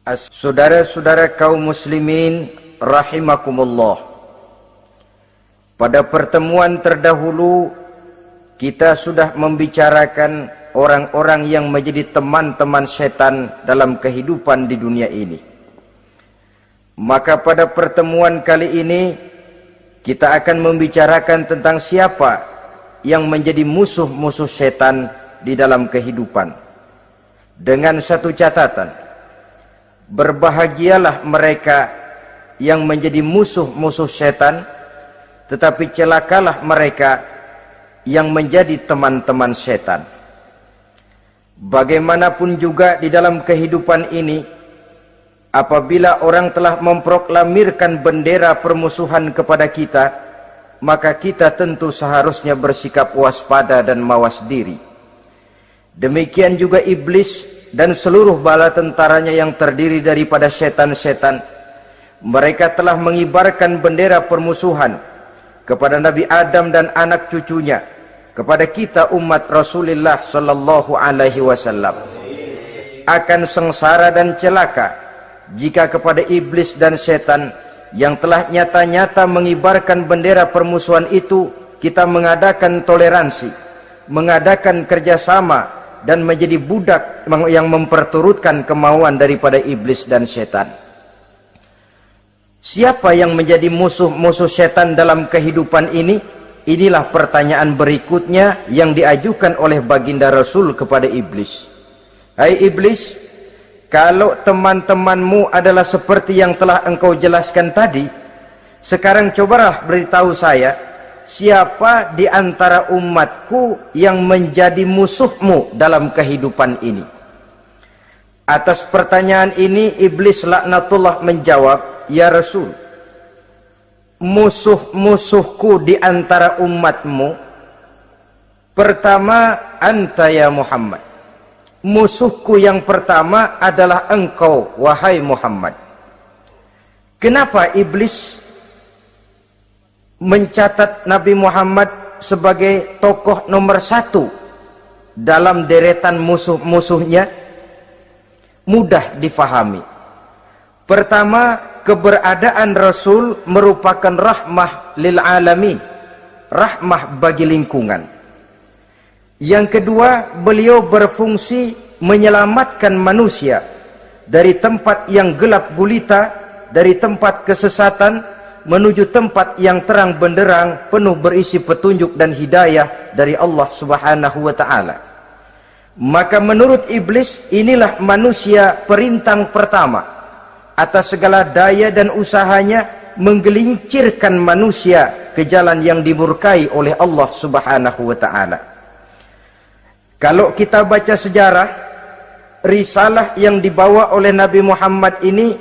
Saudara-saudara kaum muslimin rahimakumullah. Pada pertemuan terdahulu kita sudah membicarakan orang-orang yang menjadi teman-teman setan dalam kehidupan di dunia ini. Maka pada pertemuan kali ini kita akan membicarakan tentang siapa yang menjadi musuh-musuh setan di dalam kehidupan. Dengan satu catatan, berbahagialah mereka yang menjadi musuh-musuh setan, tetapi celakalah mereka yang menjadi teman-teman setan. Bagaimanapun juga di dalam kehidupan ini, apabila orang telah memproklamirkan bendera permusuhan kepada kita, maka kita tentu seharusnya bersikap waspada dan mawas diri. Demikian juga iblis dan seluruh bala tentaranya yang terdiri daripada setan-setan. Mereka telah mengibarkan bendera permusuhan kepada Nabi Adam dan anak cucunya, kepada kita umat Rasulullah sallallahu alaihi wasallam. Akan sengsara dan celaka jika kepada iblis dan setan yang telah nyata-nyata mengibarkan bendera permusuhan itu kita mengadakan toleransi, mengadakan kerjasama, dan menjadi budak yang memperturutkan kemauan daripada iblis dan setan. Siapa yang menjadi musuh-musuh setan dalam kehidupan ini? Inilah pertanyaan berikutnya yang diajukan oleh baginda Rasul kepada iblis. Hai iblis, kalau teman-temanmu adalah seperti yang telah engkau jelaskan tadi, sekarang cobalah beritahu saya, siapa di antara umatku yang menjadi musuhmu dalam kehidupan ini? Atas pertanyaan ini iblis laknatullah menjawab, ya Rasul, musuh-musuhku di antara umatmu, pertama anta ya Muhammad. Musuhku yang pertama adalah engkau wahai Muhammad. Kenapa iblis mencatat Nabi Muhammad sebagai tokoh nomor satu dalam deretan musuh-musuhnya? Mudah difahami. Pertama, keberadaan Rasul merupakan rahmah lil alamin, rahmah bagi lingkungan. Yang kedua, beliau berfungsi menyelamatkan manusia dari tempat yang gelap gulita, dari tempat kesesatan menuju tempat yang terang benderang, penuh berisi petunjuk dan hidayah dari Allah Subhanahu wa ta'ala. Maka menurut iblis, inilah manusia perintang pertama atas segala daya dan usahanya menggelincirkan manusia ke jalan yang dimurkai oleh Allah Subhanahu wa ta'ala. Kalau kita baca sejarah, risalah yang dibawa oleh Nabi Muhammad ini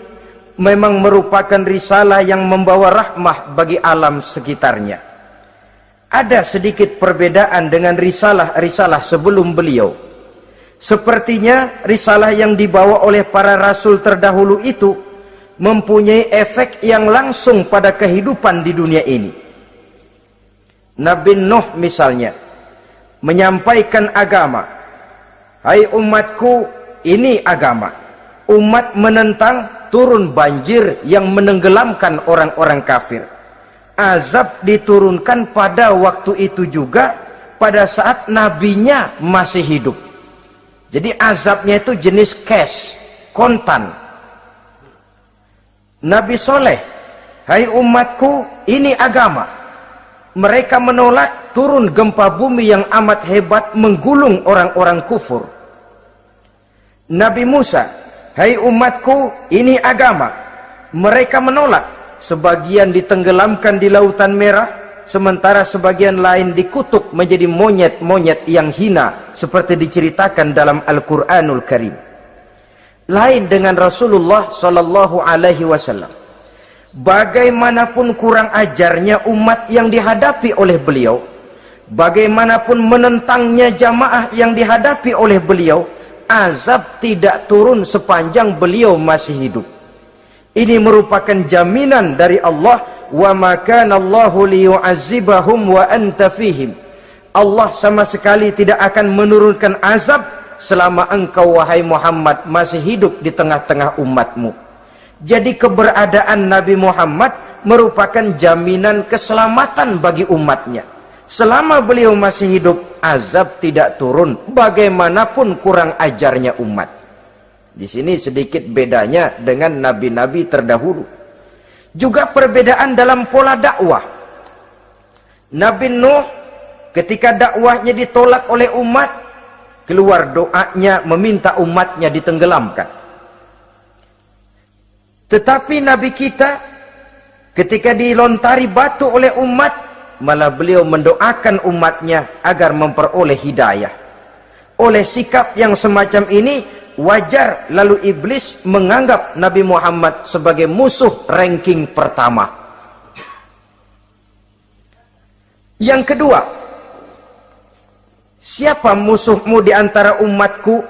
memang merupakan risalah yang membawa rahmah bagi alam sekitarnya. Ada sedikit perbedaan dengan risalah-risalah sebelum beliau. Sepertinya risalah yang dibawa oleh para rasul terdahulu itu mempunyai efek yang langsung pada kehidupan di dunia ini. Nabi Nuh misalnya menyampaikan agama. Hai umatku, ini agama. Umat menentang, turun banjir yang menenggelamkan orang-orang kafir. Azab diturunkan pada waktu itu juga, pada saat nabinya masih hidup. Jadi azabnya itu jenis cash, kontan. Nabi Soleh, hai umatku, ini agama. Mereka menolak, turun gempa bumi yang amat hebat menggulung orang-orang kufur. Nabi Musa, hai umatku, ini agama. Mereka menolak, sebagian ditenggelamkan di Lautan Merah, sementara sebagian lain dikutuk menjadi monyet-monyet yang hina, seperti diceritakan dalam Al-Quranul Karim. Lain dengan Rasulullah Sallallahu Alaihi Wasallam. Bagaimanapun kurang ajarnya umat yang dihadapi oleh beliau, bagaimanapun menentangnya jamaah yang dihadapi oleh beliau, azab tidak turun sepanjang beliau masih hidup. Ini merupakan jaminan dari Allah, wa ma kana Allahu liyu'azzibahum wa anta fihim. Allah sama sekali tidak akan menurunkan azab selama engkau wahai Muhammad masih hidup di tengah-tengah umatmu. Jadi keberadaan Nabi Muhammad merupakan jaminan keselamatan bagi umatnya. Selama beliau masih hidup, azab tidak turun bagaimanapun kurang ajarnya umat. Di sini sedikit bedanya dengan nabi-nabi terdahulu. Juga perbedaan dalam pola dakwah. Nabi Nuh ketika dakwahnya ditolak oleh umat, keluar doanya meminta umatnya ditenggelamkan. Tetapi Nabi kita ketika dilontari batu oleh umat, malah beliau mendoakan umatnya agar memperoleh hidayah. Oleh sikap yang semacam ini, wajar lalu iblis menganggap Nabi Muhammad sebagai musuh ranking pertama. Yang kedua, siapa musuhmu di antara umatku?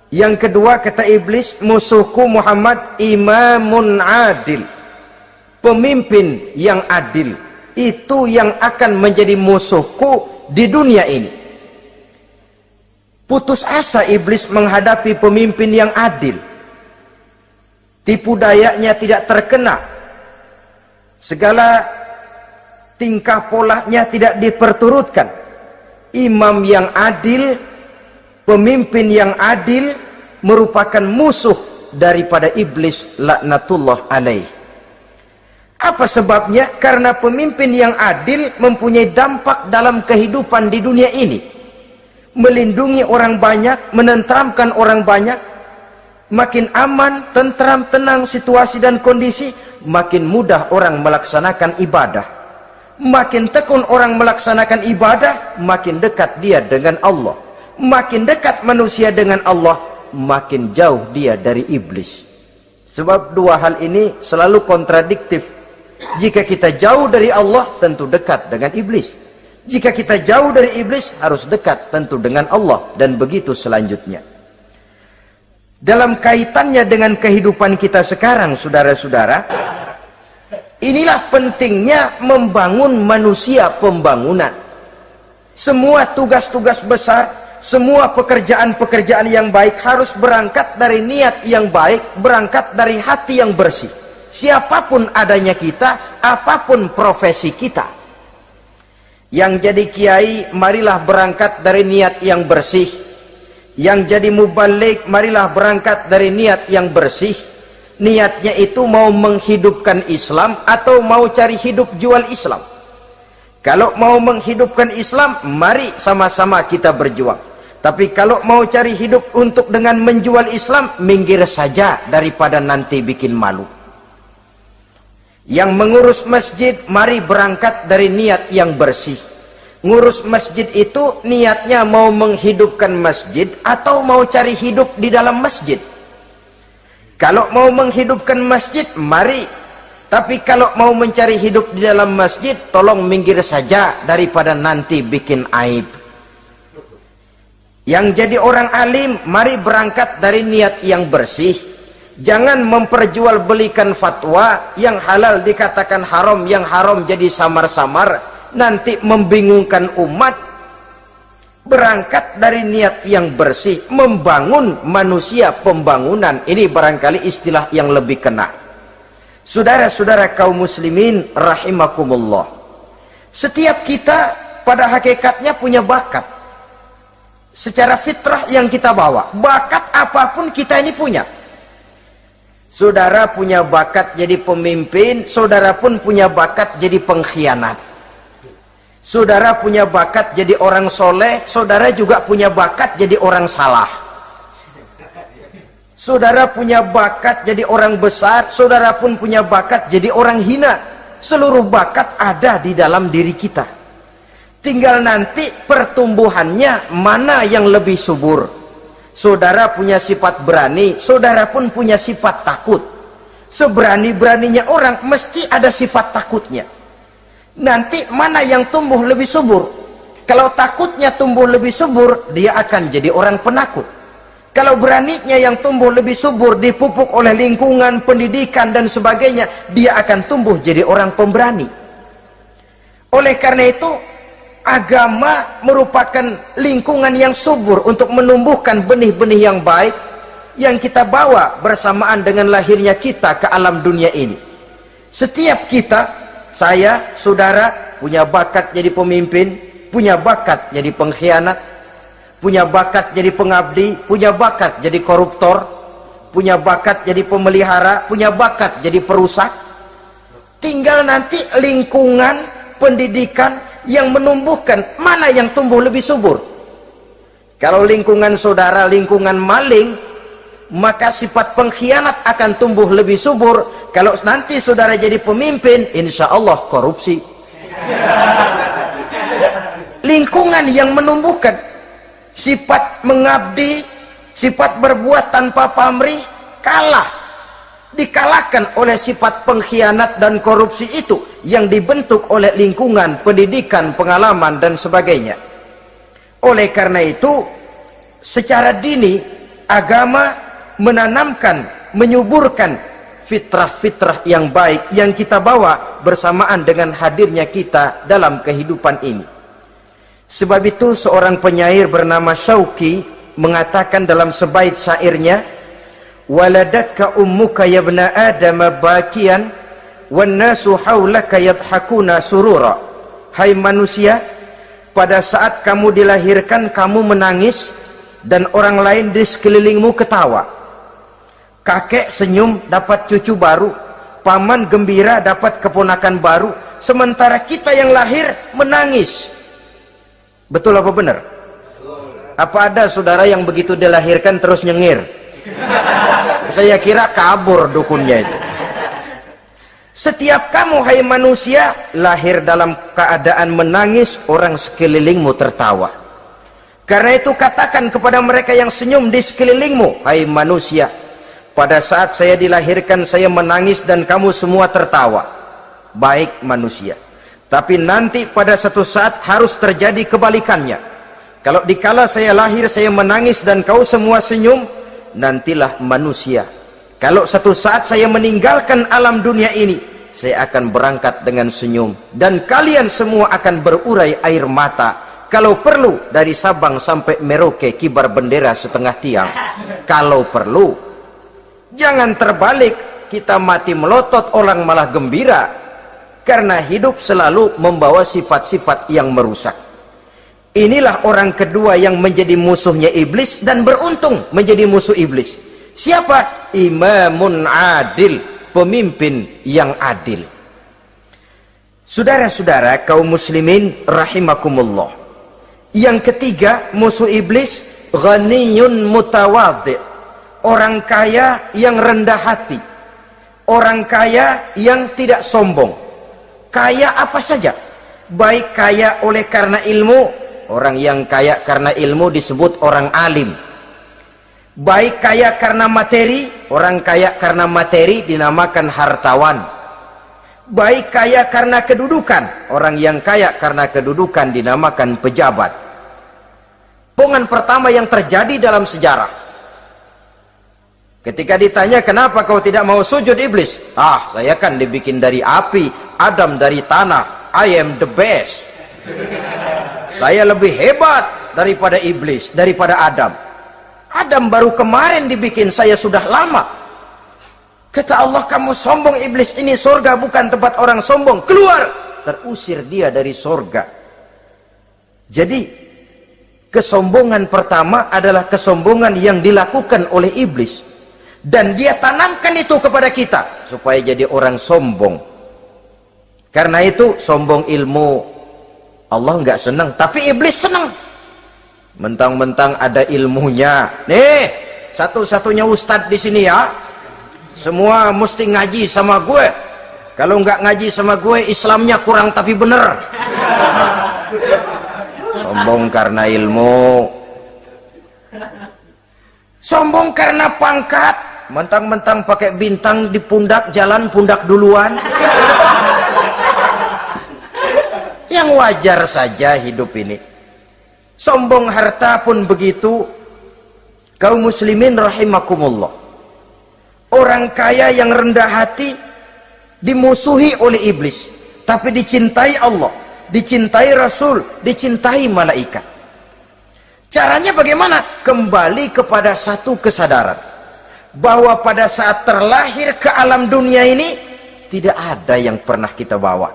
Yang kedua kata iblis, musuhku Muhammad imamun adil, pemimpin yang adil. Itu yang akan menjadi musuhku di dunia ini. Putus asa iblis menghadapi pemimpin yang adil. Tipu dayanya tidak terkena. Segala tingkah polanya tidak diperturutkan. Imam yang adil, pemimpin yang adil merupakan musuh daripada iblis laknatullah alaih. Apa sebabnya? Karena pemimpin yang adil mempunyai dampak dalam kehidupan di dunia ini. Melindungi orang banyak, menenteramkan orang banyak. Makin aman, tentram, tenang situasi dan kondisi, makin mudah orang melaksanakan ibadah. Makin tekun orang melaksanakan ibadah, makin dekat dia dengan Allah. Makin dekat manusia dengan Allah, makin jauh dia dari iblis. Sebab dua hal ini selalu kontradiktif. Jika kita jauh dari Allah, tentu dekat dengan iblis. Jika kita jauh dari iblis, harus dekat tentu dengan Allah. Dan begitu selanjutnya. Dalam kaitannya dengan kehidupan kita sekarang, saudara-saudara, inilah pentingnya membangun manusia pembangunan. Semua tugas-tugas besar, semua pekerjaan-pekerjaan yang baik harus berangkat dari niat yang baik, berangkat dari hati yang bersih. Siapapun adanya kita, apapun profesi kita. Yang jadi kiai, marilah berangkat dari niat yang bersih. Yang jadi mubalik, marilah berangkat dari niat yang bersih. Niatnya itu mau menghidupkan Islam atau mau cari hidup jual Islam. Kalau mau menghidupkan Islam, mari sama-sama kita berjuang. Tapi kalau mau cari hidup untuk dengan menjual Islam, minggir saja daripada nanti bikin malu. Yang mengurus masjid, mari berangkat dari niat yang bersih. Ngurus masjid itu niatnya mau menghidupkan masjid atau mau cari hidup di dalam masjid. Kalau mau menghidupkan masjid, mari. Tapi kalau mau mencari hidup di dalam masjid, tolong minggir saja daripada nanti bikin aib. Yang jadi orang alim, mari berangkat dari niat yang bersih. Jangan memperjualbelikan fatwa yang halal dikatakan haram, yang haram jadi samar-samar, nanti membingungkan umat. Berangkat dari niat yang bersih, membangun manusia pembangunan. Ini barangkali istilah yang lebih kena. Saudara-saudara kaum muslimin rahimakumullah, setiap kita pada hakikatnya punya bakat. Secara fitrah yang kita bawa, bakat apapun kita ini punya. Saudara punya bakat jadi pemimpin, saudara pun punya bakat jadi pengkhianat. Saudara punya bakat jadi orang soleh, saudara juga punya bakat jadi orang salah. Saudara punya bakat jadi orang besar, saudara pun punya bakat jadi orang hina. Seluruh bakat ada di dalam diri kita. Tinggal nanti pertumbuhannya mana yang lebih subur. Saudara punya sifat berani, saudara pun punya sifat takut. Seberani-beraninya orang mesti ada sifat takutnya. Nanti mana yang tumbuh lebih subur? Kalau takutnya tumbuh lebih subur, dia akan jadi orang penakut. Kalau beraninya yang tumbuh lebih subur, dipupuk oleh lingkungan, pendidikan dan sebagainya, dia akan tumbuh jadi orang pemberani. Oleh karena itu, Agama merupakan lingkungan yang subur untuk menumbuhkan benih-benih yang baik yang kita bawa bersamaan dengan lahirnya kita ke alam dunia ini. Setiap kita, saya, saudara, punya bakat jadi pemimpin, punya bakat jadi pengkhianat, punya bakat jadi pengabdi, punya bakat jadi koruptor, punya bakat jadi pemelihara, punya bakat jadi perusak. Tinggal nanti lingkungan pendidikan yang menumbuhkan mana yang tumbuh lebih subur. Kalau lingkungan saudara lingkungan maling, maka sifat pengkhianat akan tumbuh lebih subur. Kalau nanti saudara jadi pemimpin, insya Allah korupsi. Lingkungan yang menumbuhkan sifat mengabdi, sifat berbuat tanpa pamrih, dikalahkan oleh sifat pengkhianat dan korupsi itu yang dibentuk oleh lingkungan, pendidikan, pengalaman dan sebagainya. Oleh karena itu, secara dini agama menanamkan, menyuburkan fitrah-fitrah yang baik yang kita bawa bersamaan dengan hadirnya kita dalam kehidupan ini. Sebab itu seorang penyair bernama Syauqi mengatakan dalam sebaik syairnya, waladatka ummuka ya ibna adam bakian wan nasu haulaka yadhakuna surura. Hai manusia, pada saat kamu dilahirkan kamu menangis dan orang lain di sekelilingmu ketawa. Kakek senyum dapat cucu baru, paman gembira dapat keponakan baru, sementara kita yang lahir menangis. Betul apa benar? Apa ada saudara yang begitu dilahirkan terus nyengir? Saya kira kabur dukunnya itu. Setiap kamu hai manusia lahir dalam keadaan menangis, orang sekelilingmu tertawa. Karena itu katakan kepada mereka yang senyum di sekelilingmu, hai manusia, pada saat saya dilahirkan saya menangis dan kamu semua tertawa. Baik manusia. Tapi nanti pada satu saat harus terjadi kebalikannya. Kalau dikala saya lahir saya menangis dan kau semua senyum, nantilah manusia. Kalau satu saat saya meninggalkan alam dunia ini, saya akan berangkat dengan senyum dan kalian semua akan berurai air mata. Kalau perlu dari Sabang sampai Merauke kibar bendera setengah tiang. Kalau perlu. Jangan terbalik, kita mati melotot orang malah gembira. Karena hidup selalu membawa sifat-sifat yang merusak. Inilah orang kedua yang menjadi musuhnya iblis dan beruntung menjadi musuh iblis. Siapa? Imamun adil, pemimpin yang adil. Saudara-saudara kaum muslimin rahimakumullah. Yang ketiga musuh iblis, ghaniyun mutawadhi, orang kaya yang rendah hati, orang kaya yang tidak sombong. Kaya apa saja, baik kaya oleh karena ilmu, orang yang kaya karena ilmu disebut orang alim. Baik kaya karena materi, orang kaya karena materi dinamakan hartawan. Baik kaya karena kedudukan, orang yang kaya karena kedudukan dinamakan pejabat. Pongan pertama yang terjadi dalam sejarah. Ketika ditanya kenapa kau tidak mau sujud iblis? Saya kan dibikin dari api, Adam dari tanah, I am the best. Saya lebih hebat daripada iblis, daripada Adam. Adam baru kemarin dibikin, saya sudah lama. Kata Allah, kamu sombong iblis, ini surga bukan tempat orang sombong, keluar. Terusir dia dari surga. Jadi kesombongan pertama adalah kesombongan yang dilakukan oleh iblis. Dan dia tanamkan itu kepada kita supaya jadi orang sombong. Karena itu sombong ilmu Allah nggak senang, tapi iblis senang. Mentang-mentang ada ilmunya. Nih, satu-satunya ustadz di sini ya. Semua mesti ngaji sama gue. Kalau nggak ngaji sama gue, Islamnya kurang tapi bener. Sombong karena ilmu. Sombong karena pangkat. Mentang-mentang pakai bintang di pundak, jalan pundak duluan. Yang wajar saja hidup ini. Sombong harta pun begitu. Kaum muslimin rahimakumullah. Orang kaya yang rendah hati dimusuhi oleh iblis, tapi dicintai Allah. dicintai Rasul, dicintai malaikat. Caranya bagaimana? Kembali kepada satu kesadaran bahwa pada saat terlahir ke alam dunia ini tidak ada yang pernah kita bawa.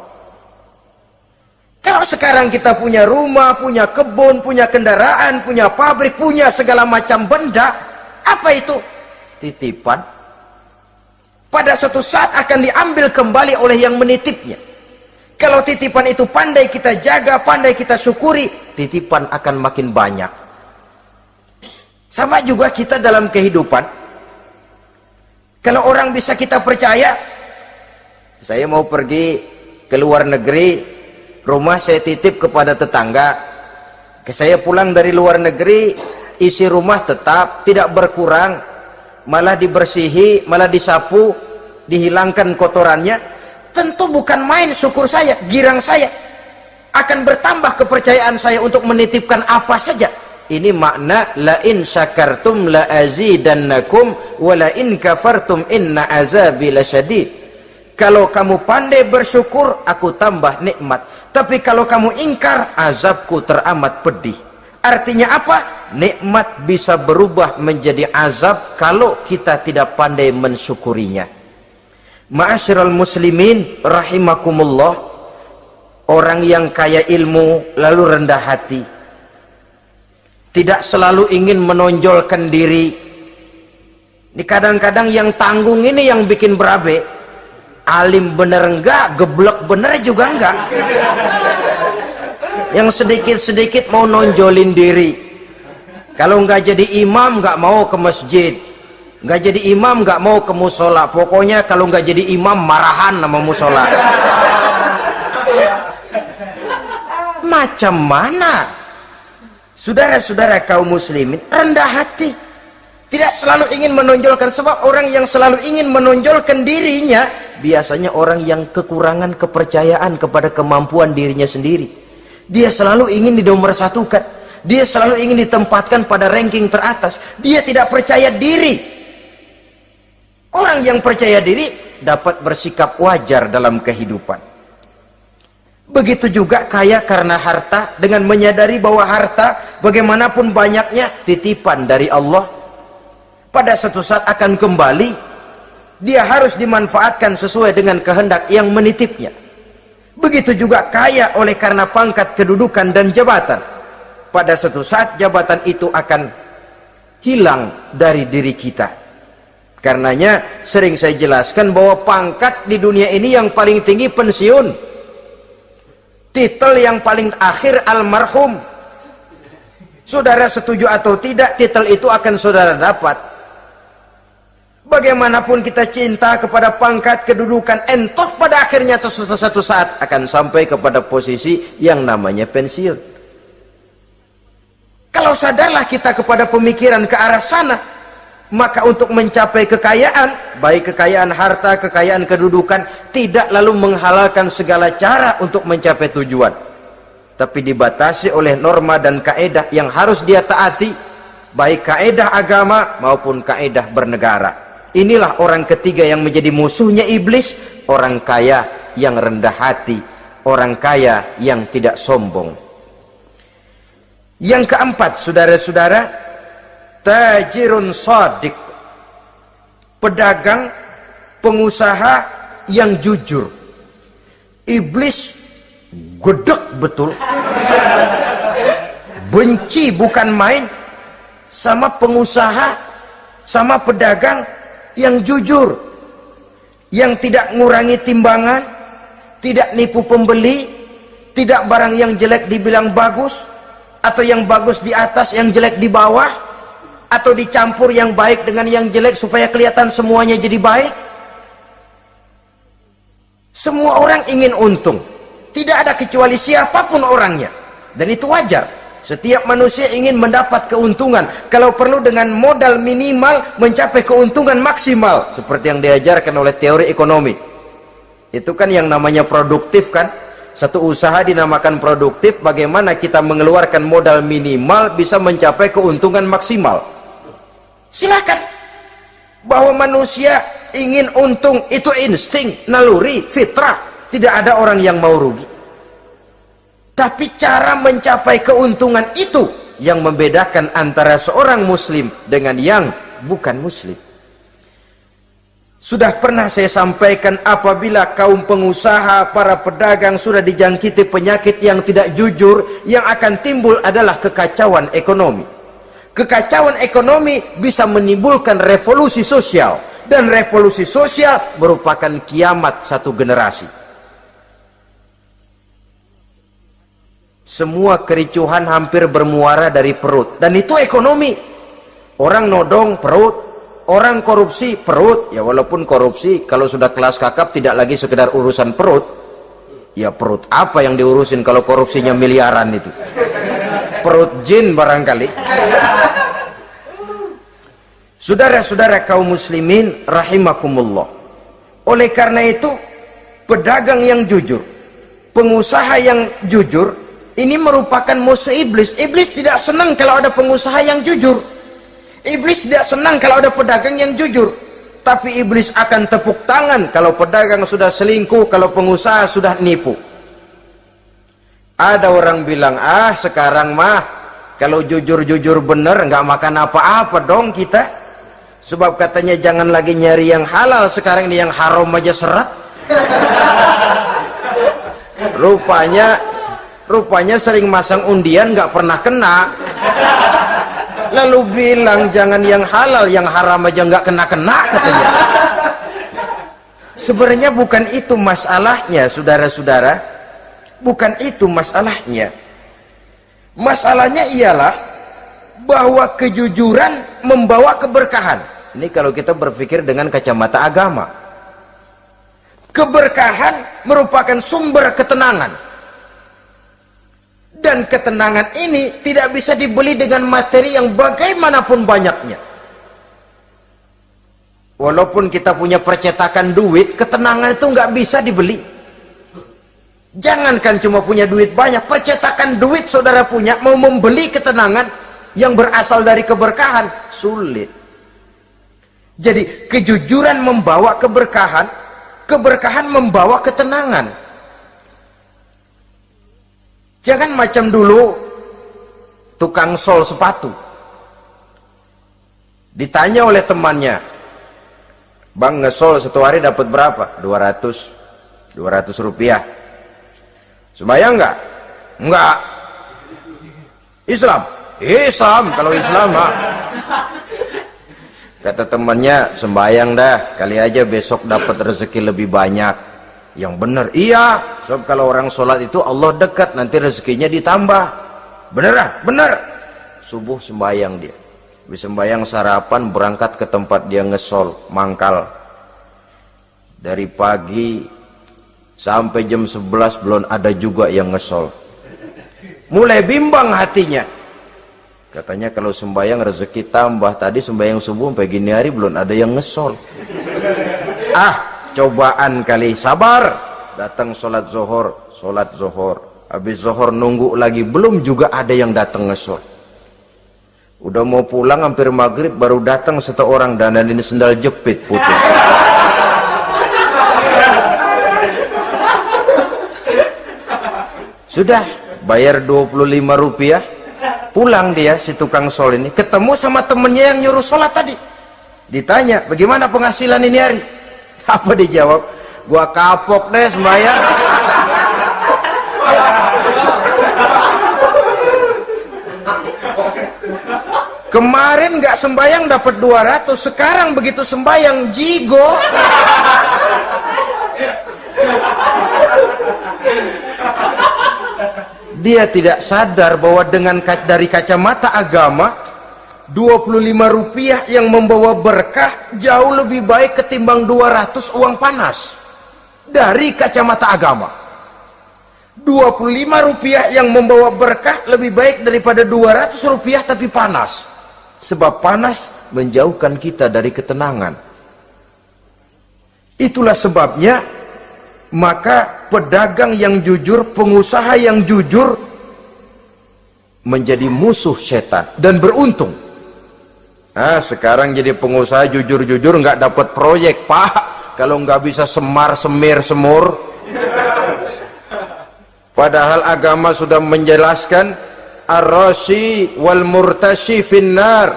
Kalau sekarang kita punya rumah, punya kebun, punya kendaraan, punya pabrik, punya segala macam benda, apa itu? Titipan. Pada suatu saat akan diambil kembali oleh yang menitipnya. Kalau titipan itu pandai kita jaga, pandai kita syukuri, titipan akan makin banyak. Sama juga kita dalam kehidupan. Kalau orang bisa kita percaya, saya mau pergi ke luar negeri, rumah saya titip kepada tetangga. Saya pulang dari luar negeri, isi rumah tetap tidak berkurang, malah dibersihi, malah disapu, dihilangkan kotorannya. Tentu bukan main syukur saya, girang saya. Akan bertambah kepercayaan saya untuk menitipkan apa saja. Ini makna la in syakartum la azidannakum wa la in kafartum inna azabi lasyadid. Kalau kamu pandai bersyukur, aku tambah nikmat. Tapi kalau kamu ingkar, azabku teramat pedih. Artinya apa? Nikmat bisa berubah menjadi azab kalau kita tidak pandai mensyukurinya. Ma'asyiral muslimin rahimakumullah, orang yang kaya ilmu lalu rendah hati, tidak selalu ingin menonjolkan diri. Kadang-kadang yang tanggung ini yang bikin berabe. Alim bener enggak, geblek bener juga enggak. Yang sedikit-sedikit mau nonjolin diri. Kalau enggak jadi imam enggak mau ke masjid, enggak jadi imam enggak mau ke musola. Pokoknya kalau enggak jadi imam marahan sama musola. Macam mana? Saudara-saudara kaum muslimin, rendah hati, tidak selalu ingin menonjolkan. Sebab orang yang selalu ingin menonjolkan dirinya biasanya orang yang kekurangan kepercayaan kepada kemampuan dirinya sendiri. Dia selalu ingin dinomorsatukan, dia selalu ingin ditempatkan pada ranking teratas. Dia tidak percaya diri. Orang yang percaya diri dapat bersikap wajar dalam kehidupan. Begitu juga kaya karena harta, dengan menyadari bahwa harta bagaimanapun banyaknya titipan dari Allah, pada suatu saat akan kembali. Dia harus dimanfaatkan sesuai dengan kehendak yang menitipnya. Begitu juga kaya oleh karena pangkat, kedudukan dan jabatan, pada suatu saat jabatan itu akan hilang dari diri kita. Karenanya sering saya jelaskan bahwa pangkat di dunia ini yang paling tinggi pensiun. Titel yang paling akhir almarhum. Saudara setuju atau tidak, titel itu akan saudara dapat. Bagaimanapun kita cinta kepada pangkat, kedudukan, entoh pada akhirnya suatu saat akan sampai kepada posisi yang namanya pensiun. Kalau sadarlah kita kepada pemikiran ke arah sana, maka untuk mencapai kekayaan, baik kekayaan harta, kekayaan kedudukan, tidak lalu menghalalkan segala cara untuk mencapai tujuan, tapi dibatasi oleh norma dan kaedah yang harus dia taati, baik kaedah agama maupun kaedah bernegara. Inilah orang ketiga yang menjadi musuhnya iblis, orang kaya yang rendah hati, orang kaya yang tidak sombong. Yang keempat, saudara-saudara, tajirun shadiq, pedagang, pengusaha yang jujur. Iblis gedek betul, benci bukan main sama pengusaha, sama pedagang yang jujur, yang tidak ngurangi timbangan, tidak nipu pembeli, tidak barang yang jelek dibilang bagus, atau yang bagus di atas yang jelek di bawah, atau dicampur yang baik dengan yang jelek supaya kelihatan semuanya jadi baik. Semua orang ingin untung, tidak ada kecuali siapapun orangnya, dan itu wajar. Setiap manusia ingin mendapat keuntungan, kalau perlu dengan modal minimal mencapai keuntungan maksimal, seperti yang diajarkan oleh teori ekonomi. Itu kan yang namanya produktif kan. Satu usaha dinamakan produktif, bagaimana kita mengeluarkan modal minimal bisa mencapai keuntungan maksimal. Silakan. Bahwa manusia ingin untung itu insting, naluri, fitrah. Tidak ada orang yang mau rugi. Tapi cara mencapai keuntungan itu yang membedakan antara seorang muslim dengan yang bukan muslim. Sudah pernah saya sampaikan, apabila kaum pengusaha, para pedagang sudah dijangkiti penyakit yang tidak jujur, yang akan timbul adalah kekacauan ekonomi. Kekacauan ekonomi bisa menimbulkan revolusi sosial, dan revolusi sosial merupakan kiamat satu generasi. Semua kericuhan hampir bermuara dari perut, dan itu ekonomi. Orang nodong perut, orang korupsi perut. Ya walaupun korupsi kalau sudah kelas kakap tidak lagi sekedar urusan perut. Ya perut apa yang diurusin kalau korupsinya miliaran itu? Perut jin barangkali. Saudara-saudara kaum muslimin rahimakumullah. Oleh karena itu, pedagang yang jujur, pengusaha yang jujur, ini merupakan musuh iblis. Iblis tidak senang kalau ada pengusaha yang jujur. Iblis tidak senang kalau ada pedagang yang jujur. Tapi iblis akan tepuk tangan kalau pedagang sudah selingkuh, kalau pengusaha sudah nipu. Ada orang bilang, sekarang mah kalau jujur-jujur bener nggak makan apa-apa dong kita. Sebab katanya jangan lagi nyari yang halal, sekarang ini yang haram aja seret. Rupanya sering masang undian nggak pernah kena. Lalu bilang jangan yang halal, yang haram aja nggak kena-kena katanya. Sebenarnya bukan itu masalahnya, saudara-saudara. Bukan itu masalahnya. Masalahnya ialah bahwa kejujuran membawa keberkahan. Ini kalau kita berpikir dengan kacamata agama. Keberkahan merupakan sumber ketenangan. Dan ketenangan ini tidak bisa dibeli dengan materi yang bagaimanapun banyaknya. Walaupun kita punya percetakan duit, ketenangan itu nggak bisa dibeli. Jangankan cuma punya duit banyak, percetakan duit saudara punya, mau membeli ketenangan yang berasal dari keberkahan, sulit. Jadi kejujuran membawa keberkahan, keberkahan membawa ketenangan. Jangan macam dulu tukang sol sepatu. Ditanya oleh temannya, "Bang, ngesol satu hari dapat berapa?" 200 rupiah. Sembayang enggak? Enggak. Islam? Islam, kalau Islam mah. Kata temannya, sembayang dah, kali aja besok dapat rezeki lebih banyak. Yang benar, iya, sebab kalau orang sholat itu Allah dekat, nanti rezekinya ditambah. Bener? Bener. Subuh sembayang dia, bisa sembayang sarapan, berangkat ke tempat dia ngesol, mangkal. Dari pagi sampai jam 11 belum ada juga yang ngesol. Mulai bimbang hatinya. Katanya kalau sembayang rezeki tambah, tadi sembayang subuh sampai gini hari belum ada yang ngesol. Cobaan kali, sabar. Datang sholat zohor, habis zohor nunggu lagi, belum juga ada yang datang ngesol. Udah mau pulang hampir maghrib, baru datang satu orang dandanin sendal jepit putus. Sudah bayar 25 rupiah, pulang dia si tukang sol ini, ketemu sama temennya yang nyuruh sholat tadi. Ditanya, bagaimana penghasilan ini hari? Apa dijawab? Gua kapok deh sembahyang. Kemarin nggak sembahyang dapat 200, sekarang begitu sembahyang jigo. Dia tidak sadar bahwa dengan dari kacamata agama, 25 rupiah yang membawa berkah jauh lebih baik ketimbang 200 uang panas. Dari kacamata agama, 25 rupiah yang membawa berkah lebih baik daripada 200 rupiah tapi panas. Sebab panas menjauhkan kita dari ketenangan. Itulah sebabnya maka pedagang yang jujur, pengusaha yang jujur menjadi musuh setan dan beruntung. Sekarang jadi pengusaha jujur-jujur nggak dapat proyek, Pak. Kalau nggak bisa semar, semir, semur. Padahal agama sudah menjelaskan ar-rashi wal murtashi finnar.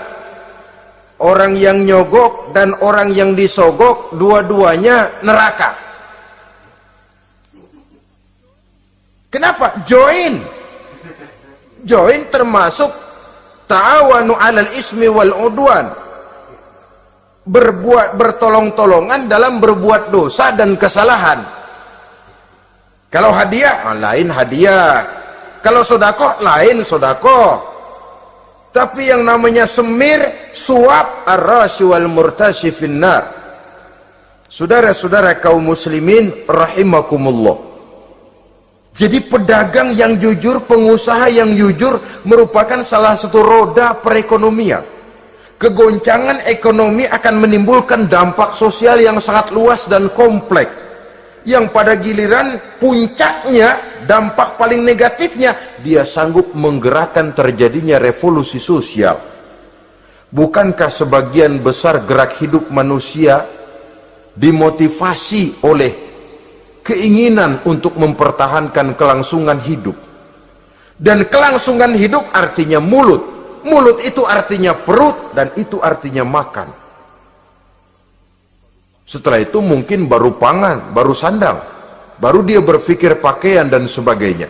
Orang yang nyogok dan orang yang disogok dua-duanya neraka. Kenapa? Join termasuk ta'awanu 'alal ismi wal udwan. Bertolong-tolongan dalam berbuat dosa dan kesalahan. Kalau hadiah, lain hadiah. Kalau sodakoh, lain sodakoh. Tapi yang namanya semir, suap, ar-rashi wal murtashi finnar. Saudara-saudara kaum muslimin rahimakumullah. Jadi pedagang yang jujur, pengusaha yang jujur merupakan salah satu roda perekonomian. Kegoncangan ekonomi akan menimbulkan dampak sosial yang sangat luas dan kompleks. Yang pada giliran puncaknya, dampak paling negatifnya, dia sanggup menggerakkan terjadinya revolusi sosial. Bukankah sebagian besar gerak hidup manusia dimotivasi oleh keinginan untuk mempertahankan kelangsungan hidup? Dan kelangsungan hidup artinya mulut. Mulut itu artinya perut, dan itu artinya makan. Setelah itu mungkin baru pangan, baru sandang, baru dia berpikir pakaian dan sebagainya.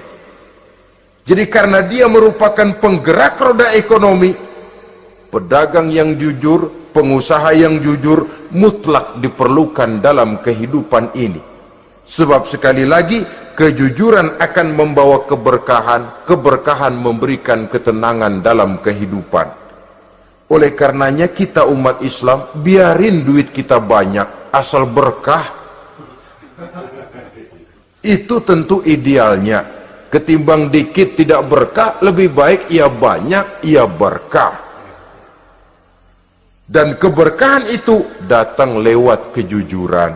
Jadi karena dia merupakan penggerak roda ekonomi, pedagang yang jujur, pengusaha yang jujur mutlak diperlukan dalam kehidupan ini. Sebab sekali lagi kejujuran akan membawa keberkahan, keberkahan memberikan ketenangan dalam kehidupan. Oleh karenanya kita umat Islam, biarin duit kita banyak asal berkah. Itu tentu idealnya. Ketimbang dikit tidak berkah, lebih baik ia banyak, ia berkah. Dan keberkahan itu datang lewat kejujuran.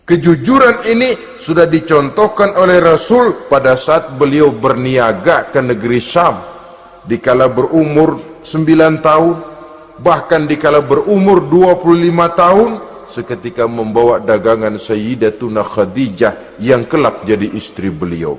Kejujuran ini sudah dicontohkan oleh Rasul pada saat beliau berniaga ke negeri Syam. Dikala berumur 9 tahun, bahkan dikala berumur 25 tahun, seketika membawa dagangan Sayyidatuna Khadijah yang kelak jadi istri beliau.